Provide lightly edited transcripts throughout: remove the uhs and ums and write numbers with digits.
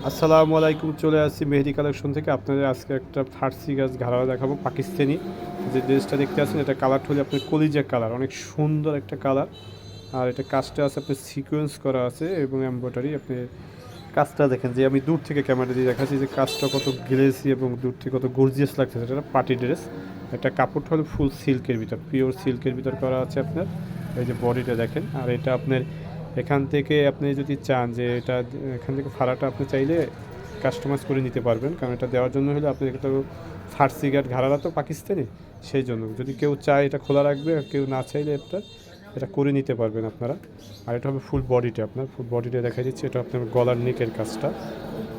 আসসালামু আলাইকুম। চলে আসছি মেহেদি কালেকশন থেকে। আপনাদের আজকে একটা ফার্সি গাছ ঘাড়া দেখাবো, পাকিস্তানি। যে ড্রেসটা দেখতে আছেন, এটা কালারটা হলে আপনার কলিজা কালার, অনেক সুন্দর একটা কালার। আর এটা কাজটা আছে আপনার সিকোয়েন্স করা আছে এবং এমব্রয়ডারি। আপনি কাজটা দেখেন, যে আমি দূর থেকে ক্যামেরা দিয়ে দেখাচ্ছি যে কাজটা কত গ্লেসি এবং দূর থেকে কত গর্জিয়াস লাগছে। এটা পার্টি ড্রেস। একটা কাপড়টা হলো ফুল সিল্কের ভিতর, পিওর সিল্কের ভিতর করা আছে আপনার। এই যে বডিটা দেখেন। আর এটা আপনার এখান থেকে আপনি যদি চান যে এটা এখান থেকে ফাড়াটা আপনি চাইলে কাস্টমাইজ করে নিতে পারবেন, কারণ এটা দেওয়ার জন্য হলে আপনি একটা ফার্সি গার্ড ঘাড়ারা তো পাকিস্তানি, সেই জন্য যদি কেউ চায় এটা খোলা রাখবে, আর কেউ না চাইলে এটা করে নিতে পারবেন আপনারা। আর এটা হবে ফুল বডিটা, আপনার ফুল বডিটা দেখা দিচ্ছে। এটা আপনার গলার নেকের কাজটা,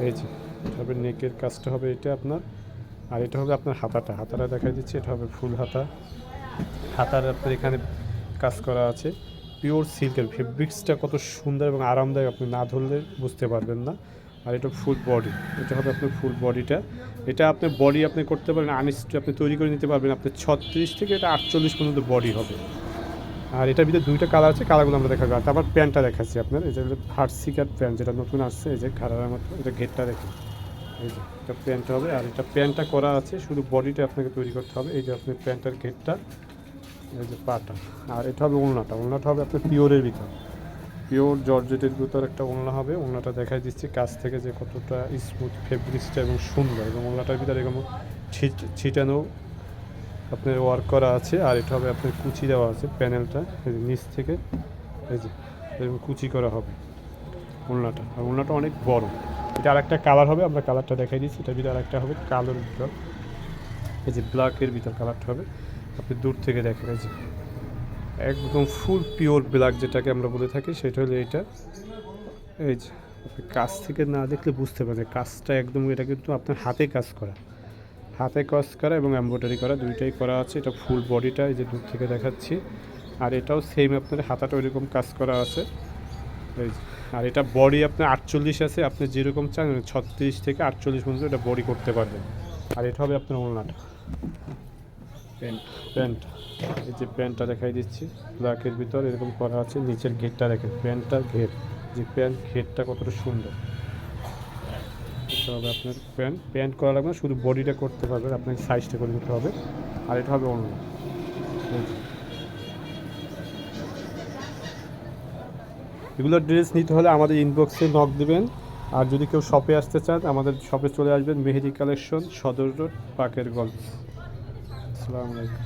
এই যে এটা হবে নেকের কাজটা হবে এটা আপনার। আর এটা হবে আপনার হাতাটা দেখা দিচ্ছে। এটা হবে ফুল হাতা। হাতার আপনার এখানে কাজ করা আছে পিওর সিল্কের। ফেব্রিক্সটা কত সুন্দর এবং আরামদায়ক, আপনি না ধরলে বুঝতে পারবেন না। আর এটা ফুল বডি, এটা হবে আপনার ফুল বডিটা। এটা আপনার বডি আপনি করতে পারেন আনস্টিচ, আপনি তৈরি করে নিতে পারবেন। আপনার 36 থেকে এটা 48 পর্যন্ত বডি হবে। আর এটার ভিতরে দুইটা কালার আছে, কালারগুলো আমরা দেখাবো। আর তারপর প্যান্টটা দেখাচ্ছি আপনার। এটা হলো ফার্সি কাট প্যান্ট, যেটা নতুন আসছে। এই যে খারার মতো এটা ঘেরটা দেখে, এই যে এটা প্যান্টটা হবে। আর এটা প্যান্টটা করা আছে, শুধু বডিটা আপনাকে তৈরি করতে হবে। এই যে আপনার প্যান্টের ঘেরটা, এই যে পাটা। আর এটা হবে ওড়নাটা হবে আপনার পিওরের ভিতর, পিওর জর্জেটের ভিতর একটা ওড়না হবে। ওড়নাটা দেখাই দিচ্ছি কাছ থেকে যে কতটা স্মুথ ফেব্রিক্সটা এবং সুন্দর, এবং ওড়নাটার ভিতরে এরকম ছিটানো আপনার ওয়ার্ক করা আছে। আর এটা হবে আপনার কুচি দেওয়া আছে প্যানেলটা, এই যে নিচ থেকে এই যে এরকম কুচি করা হবে ওড়নাটা। আর ওড়নাটা অনেক বড়। এটা আরেকটা কালার হবে, আমরা কালারটা দেখাই দিচ্ছি। এটার ভিতরে আরেকটা হবে কালোর ভিতর, এই যে ব্ল্যাকের ভিতর কালারটা হবে। আপনি দূর থেকে দেখেন, এই যে একদম ফুল পিওর ব্ল্যাক যেটাকে আমরা বলে থাকি, সেটা হলো এইটা। এই যে আপনি কাছ থেকে না দেখলে বুঝতে পারবেন কাজটা একদম, এটা কিন্তু আপনার হাতে কাজ করা এবং এমব্রয়ডারি করা, দুইটাই করা আছে। এটা ফুল বডিটা এই যে দূর থেকে দেখাচ্ছি। আর এটাও সেম, আপনার হাতাটা ওইরকম কাজ করা আছে, এই যে। আর এটা বডি আপনার 48 আছে, আপনি যেরকম চান 36 থেকে 48 পর্যন্ত এটা বডি করতে পারবেন। আর এটা হবে আপনার ওড়নাটা, প্যান্ট। এই যে প্যান্টটা দেখাই দিচ্ছি, ব্ল্যাকের ভিতর এরকম করা আছে। নিচের ঘেরটা দেখেন, প্যান্টটার ঘের, যে ঘেরটা কতটা সুন্দর। এটা হবে আপনার প্যান্ট করা লাগবে না, শুধু বডিটা করতে পারবেন, আপনাকে সাইজটা করে নিতে হবে। আর এটা হবে অন্য। এগুলো ড্রেস নিতে হলে আমাদের ইনবক্সে নক দিবেন। আর যদি কেউ শপে আসতে চান, আমাদের শপে চলে আসবেন, মেহেদি কালেকশন, সদর রোড, পাকের গল্প। আসসালামু আলাইকুম।